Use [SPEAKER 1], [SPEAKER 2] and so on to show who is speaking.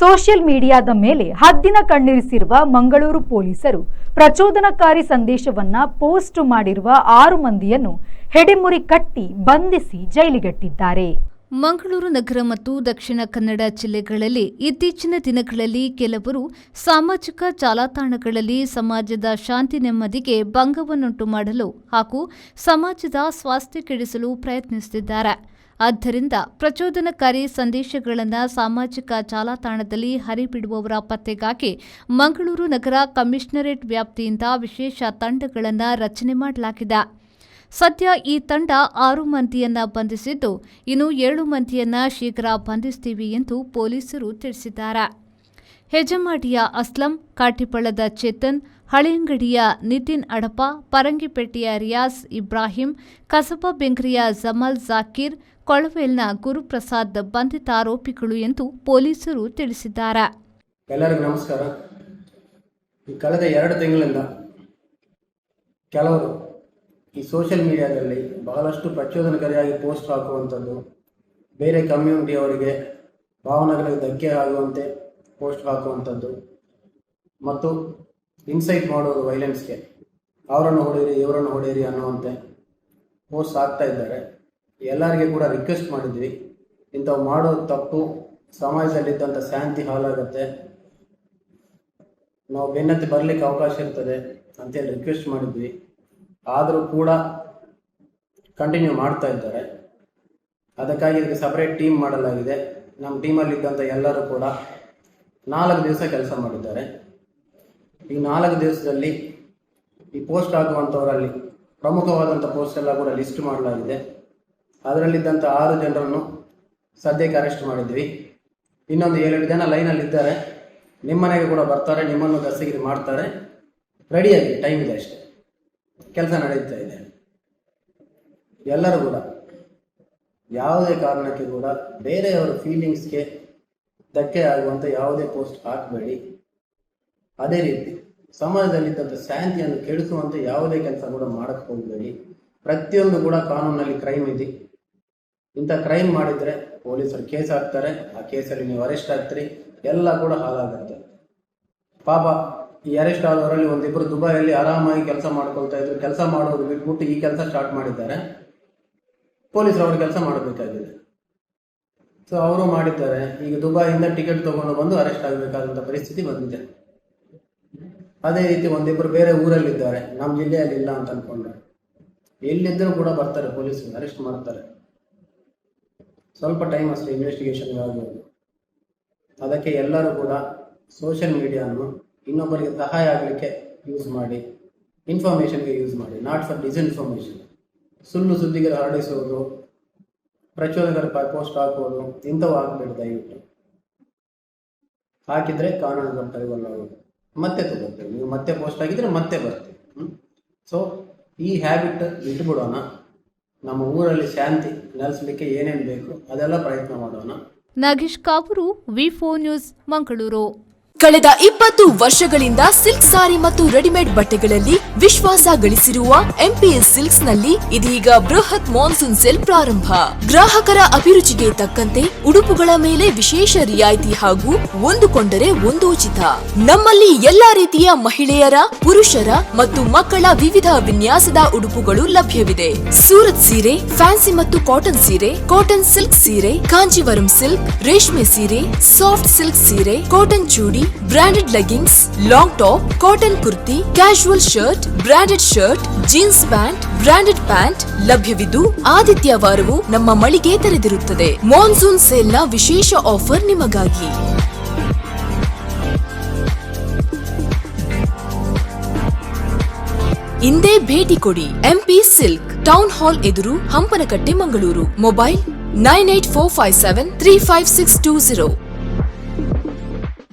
[SPEAKER 1] Social ಮೀಡಿಯಾದ ಮೇಲೆ ಹದ್ದಿನ ಕಣ್ಣಿರಿಸಿರುವ ಮಂಗಳೂರು ಪೊಲೀಸರು ಪ್ರಚೋದನಕಾರಿ ಸಂದೇಶವನ್ನ ಪೋಸ್ಟ್ ಮಾಡಿರುವ 6 ಮಂದಿಯನ್ನು ಹೆಡೆಮುರಿ ಕಟ್ಟಿ ಬಂಧಿಸಿ ಜೈಲಿಗಟ್ಟಿದ್ದಾರೆ.
[SPEAKER 2] ಮಂಗಳೂರು ನಗರ ಮತ್ತು ದಕ್ಷಿಣ ಕನ್ನಡ ಜಿಲ್ಲೆಗಳಲ್ಲಿ ಇತ್ತೀಚಿನ ದಿನಗಳಲ್ಲಿ ಕೆಲವರು ಸಾಮಾಜಿಕ ಜಾಲತಾಣಗಳಲ್ಲಿ ಸಮಾಜದ ಶಾಂತಿ ನೆಮ್ಮದಿಗೆ ಭಂಗವನ್ನುಂಟು ಮಾಡಲು ಹಾಗೂ ಸಮಾಜದ ಸ್ವಾಸ್ಥ್ಯ ಕೆಡಿಸಲು ಪ್ರಯತ್ನಿಸುತ್ತಿದ್ದಾರೆ. ಆದ್ದರಿಂದ ಪ್ರಚೋದನಕಾರಿ ಸಂದೇಶಗಳನ್ನು ಸಾಮಾಜಿಕ ಜಾಲತಾಣದಲ್ಲಿ ಹರಿಬಿಡುವವರ ಪತ್ತೆಗಾಗಿ ಮಂಗಳೂರು ನಗರ ಕಮಿಷನರೇಟ್ ವ್ಯಾಪ್ತಿಯಿಂದ ವಿಶೇಷ ತಂಡಗಳನ್ನು ರಚನೆ ಮಾಡಲಾಗಿದೆ. ಸದ್ಯ ಈ ತಂಡ 6 ಮಂದಿಯನ್ನ ಬಂಧಿಸಿದ್ದು, ಇನ್ನು 7 ಮಂದಿಯನ್ನ ಶೀಘ್ರ ಬಂಧಿಸುತ್ತೀವಿ ಎಂದು ಪೊಲೀಸರು ತಿಳಿಸಿದ್ದಾರೆ. ಹೆಜಮಾಡಿಯ ಅಸ್ಲಂ, ಕಾಟಿಪಳ್ಳದ ಚೇತನ್, ಹಳೆಯಂಗಡಿಯ ನಿತಿನ್ ಅಡಪ, ಪರಂಗಿಪೇಟೆಯ ರಿಯಾಜ್ ಇಬ್ರಾಹಿಂ, ಕಸಬಾ ಬೆಂಗ್ರಿಯ ಜಮಲ್ ಜಾಕೀರ್, ಕೊಳವೇಲ್ನ ಗುರುಪ್ರಸಾದ್ ಬಂಧಿತ ಆರೋಪಿಗಳು ಎಂದು ಪೊಲೀಸರು ತಿಳಿಸಿದ್ದಾರೆ.
[SPEAKER 3] ಎಲ್ಲರಿಗೂ ನಮಸ್ಕಾರ. ಕಳೆದ 2 ತಿಂಗಳಿಂದ ಕೆಲವರು ಈ ಸೋಷಿಯಲ್ ಮೀಡಿಯಾದಲ್ಲಿ ಬಹಳಷ್ಟು ಪ್ರಚೋದನಕಾರಿಯಾಗಿ ಪೋಸ್ಟ್ ಹಾಕುವಂಥದ್ದು, ಬೇರೆ ಕಮ್ಯುನಿಟಿಯವರಿಗೆ ಭಾವನೆಗಳಿಗೆ ಧಕ್ಕೆ ಆಗುವಂತೆ ಪೋಸ್ಟ್ ಹಾಕುವಂಥದ್ದು ಮತ್ತು ಇನ್ಸೈಟ್ ಮಾಡೋದು ವೈಲೆನ್ಸ್ಗೆ, ಅವರನ್ನು ಹೊಡೆಯಿರಿ ಇವರನ್ನು ಹೊಡೆಯಿರಿ ಅನ್ನುವಂತೆ ಪೋಸ್ಟ್ ಹಾಕ್ತಾ ಇದ್ದಾರೆ. ಎಲ್ಲರಿಗೆ ಕೂಡ ರಿಕ್ವೆಸ್ಟ್ ಮಾಡಿದ್ವಿ, ಇಂಥವು ಮಾಡೋದು ತಪ್ಪು, ಸಮಾಜದಲ್ಲಿದ್ದಂಥ ಶಾಂತಿ ಹಾಳಾಗುತ್ತೆ, ನಾವು ಬೆನ್ನತ್ತಿ ಬರಲಿಕ್ಕೆ ಅವಕಾಶ ಇರ್ತದೆ ಅಂತೇಳಿ ರಿಕ್ವೆಸ್ಟ್ ಮಾಡಿದ್ವಿ. ಆದರೂ ಕೂಡ ಕಂಟಿನ್ಯೂ ಮಾಡ್ತಾ ಇದ್ದಾರೆ. ಅದಕ್ಕಾಗಿ ಇದಕ್ಕೆ ಸಪರೇಟ್ ಟೀಮ್ ಮಾಡಲಾಗಿದೆ. ನಮ್ಮ ಟೀಮಲ್ಲಿದ್ದಂಥ ಎಲ್ಲರೂ ಕೂಡ 4 ದಿವಸ ಕೆಲಸ ಮಾಡಿದ್ದಾರೆ. ಈ 4 ದಿವಸದಲ್ಲಿ ಈ ಪೋಸ್ಟ್ ಹಾಕುವಂಥವರಲ್ಲಿ ಪ್ರಮುಖವಾದಂಥ ಪೋಸ್ಟ್ ಎಲ್ಲ ಕೂಡ ಲಿಸ್ಟ್ ಮಾಡಲಾಗಿದೆ. ಅದರಲ್ಲಿದ್ದಂಥ 6 ಜನರನ್ನು ಸದ್ಯಕ್ಕೆ ಅರೆಸ್ಟ್ ಮಾಡಿದ್ವಿ. ಇನ್ನೊಂದು 7 ಜನ ಲೈನಲ್ಲಿದ್ದಾರೆ. ನಿಮ್ಮನೆಗೆ ಕೂಡ ಬರ್ತಾರೆ, ನಿಮ್ಮನ್ನು ದಸ್ತಗಿರಿ ಮಾಡ್ತಾರೆ. ರೆಡಿಯಾಗಿ, ಟೈಮ್ ಇದೆ ಅಷ್ಟೇ, ಕೆಲಸ ನಡೀತಾ ಇದೆ. ಎಲ್ಲರೂ ಕೂಡ ಯಾವುದೇ ಕಾರಣಕ್ಕೆ ಕೂಡ ಬೇರೆಯವರ ಫೀಲಿಂಗ್ಸ್ಗೆ ಧಕ್ಕೆ ಆಗುವಂಥ ಯಾವುದೇ ಪೋಸ್ಟ್ ಹಾಕಬೇಡಿ. ಅದೇ ರೀತಿ ಸಮಾಜದಲ್ಲಿದ್ದಂಥ ಶಾಂತಿಯನ್ನು ಕೆಡಿಸುವಂಥ ಯಾವುದೇ ಕೆಲಸ ಕೂಡ ಮಾಡಕ್ಕೆ ಹೋಗಬೇಡಿ. ಪ್ರತಿಯೊಂದು ಕೂಡ ಕಾನೂನಲ್ಲಿ ಕ್ರೈಮ್ ಇದೆ. ಇಂಥ ಕ್ರೈಮ್ ಮಾಡಿದರೆ ಪೊಲೀಸರು ಕೇಸ್ ಹಾಕ್ತಾರೆ. ಆ ಕೇಸಲ್ಲಿ ನೀವು ಅರೆಸ್ಟ್ ಆಗ್ತೀರಿ, ಎಲ್ಲ ಕೂಡ ಹಾಳಾಗುತ್ತೆ. ಪಾಪ ಈ ಅರೆಸ್ಟ್ ಆದವರಲ್ಲಿ ಒಂದಿಬ್ಬರು ದುಬೈಯಲ್ಲಿ ಆರಾಮಾಗಿ ಕೆಲಸ ಮಾಡ್ಕೊಳ್ತಾ ಇದ್ರು. ಕೆಲಸ ಮಾಡೋದು ಬಿಟ್ಬಿಟ್ಟು ಈ ಕೆಲಸ ಸ್ಟಾರ್ಟ್ ಮಾಡಿದ್ದಾರೆ. ಪೊಲೀಸರು ಅವ್ರ ಕೆಲಸ ಮಾಡಬೇಕಾಗಿದೆ. ಸೊ ಅವರು ಮಾಡಿದ್ದಾರೆ. ಈಗ ದುಬೈಯಿಂದ ಟಿಕೆಟ್ ತಗೊಂಡು ಬಂದು ಅರೆಸ್ಟ್ ಆಗಬೇಕಾದಂಥ ಪರಿಸ್ಥಿತಿ ಬಂದಿದೆ. ಅದೇ ರೀತಿ ಒಂದಿಬ್ಬರು ಬೇರೆ ಊರಲ್ಲಿದ್ದಾರೆ, ನಮ್ಮ ಜಿಲ್ಲೆಯಲ್ಲಿ ಇಲ್ಲ ಅಂತ ಅಂದ್ಕೊಂಡ್ರೆ. ಎಲ್ಲಿದ್ದರೂ ಕೂಡ ಬರ್ತಾರೆ, ಪೊಲೀಸರು ಅರೆಸ್ಟ್ ಮಾಡ್ತಾರೆ. ಸ್ವಲ್ಪ ಟೈಮ್ ಅಷ್ಟೇ ಇನ್ವೆಸ್ಟಿಗೇಷನ್ಗೆ ಆಗೋದು. ಅದಕ್ಕೆ ಎಲ್ಲರೂ ಕೂಡ ಸೋಷಿಯಲ್ ಮೀಡಿಯಾವನ್ನು ಇನ್ನೊಬ್ಬರಿಗೆ ಸಹಾಯ ಆಗಲಿಕ್ಕೆ ಯೂಸ್ ಮಾಡಿ, ಇನ್ಫಾರ್ಮೇಷನ್ಗೆ ಯೂಸ್ ಮಾಡಿ, ನಾಟ್ ಫಾರ್ ಡಿಸ್ಇನ್ಫಾರ್ಮೇಷನ್. ಸುಳ್ಳು ಸುದ್ದಿಗಳು ಹರಡಿಸೋದು, ಪ್ರಚೋದಕರ ಪೋಸ್ಟ್ ಹಾಕೋದು, ಇಂಥವು ಹಾಕಬೇಡಿ ದಯವಿಟ್ಟು. ಹಾಕಿದರೆ ಕಾನೂನು ಕೈಗೊಳ್ಳೋದು, ಮತ್ತೆ ತಗೋತೀವಿ. ನೀವು ಮತ್ತೆ ಪೋಸ್ಟ್ ಹಾಕಿದರೆ ಮತ್ತೆ ಬರ್ತೀವಿ. ಸೊ ಈ ಹ್ಯಾಬಿಟ್ ಬಿಟ್ಟುಬಿಡೋಣ. ನಮ್ಮ ಊರಲ್ಲಿ ಶಾಂತಿ ನೆಲೆಸಲಿಕ್ಕೆ ಏನೇನು ಬೇಕು ಅದೆಲ್ಲ ಪ್ರಯತ್ನ ಮಾಡೋಣ.
[SPEAKER 2] ನಾಗೇಶ್ ಕಾಪೂರು, ವಿ4 ನ್ಯೂಸ್, ಮಂಗಳೂರು.
[SPEAKER 4] ಕಳೆದ 20 ವರ್ಷಗಳಿಂದ ಸಿಲ್ಕ್ ಸಾರಿ ಮತ್ತು ರೆಡಿಮೇಡ್ ಬಟ್ಟೆಗಳಲ್ಲಿ ವಿಶ್ವಾಸ ಗಳಿಸಿರುವ ಎಂಪಿಎಸ್ ಸಿಲ್ಕ್ಸ್ ನಲ್ಲಿ ಇದೀಗ ಬೃಹತ್ ಮಾನ್ಸೂನ್ ಸೇಲ್ ಪ್ರಾರಂಭ. ಗ್ರಾಹಕರ ಅಭಿರುಚಿಗೆ ತಕ್ಕಂತೆ ಉಡುಪುಗಳ ಮೇಲೆ ವಿಶೇಷ ರಿಯಾಯಿತಿ ಹಾಗೂ ಒಂದು ಕೊಂಡರೆ ಒಂದು ಉಚಿತ. ನಮ್ಮಲ್ಲಿ ಎಲ್ಲಾ ರೀತಿಯ ಮಹಿಳೆಯರ, ಪುರುಷರ ಮತ್ತು ಮಕ್ಕಳ ವಿವಿಧ ವಿನ್ಯಾಸದ ಉಡುಪುಗಳು ಲಭ್ಯವಿದೆ. ಸೂರತ್ ಸೀರೆ, ಫ್ಯಾನ್ಸಿ ಮತ್ತು ಕಾಟನ್ ಸೀರೆ, ಕಾಟನ್ ಸಿಲ್ಕ್ ಸೀರೆ, ಕಾಂಜೀವರಂ ಸಿಲ್ಕ್, ರೇಷ್ಮೆ ಸೀರೆ, ಸಾಫ್ಟ್ ಸಿಲ್ಕ್ ಸೀರೆ, ಕಾಟನ್ ಚೂಡಿ, branded leggings, long top, cotton kurti, casual shirt, branded shirt, jeans pant, branded pant ಲಭ್ಯವಿದ್ದು ಆದಿತ್ಯವಾರವೂ ನಮ್ಮ ಮಳಿಗೆ ತೆರೆದಿರುತ್ತದೆ. ಮಾನ್ಸೂನ್ ಸೇಲ್ನ ವಿಶೇಷ ಆಫರ್ ನಿಮಗಾಗಿ. ಇಂದೇ ಭೇಟಿ ಕೊಡಿ. ಎಂಪಿ ಸಿಲ್ಕ್, ಟೌನ್ ಹಾಲ್ ಎದುರು, ಹಂಪನಕಟ್ಟೆ, ಮಂಗಳೂರು. ಮೊಬೈಲ್ 9845735620.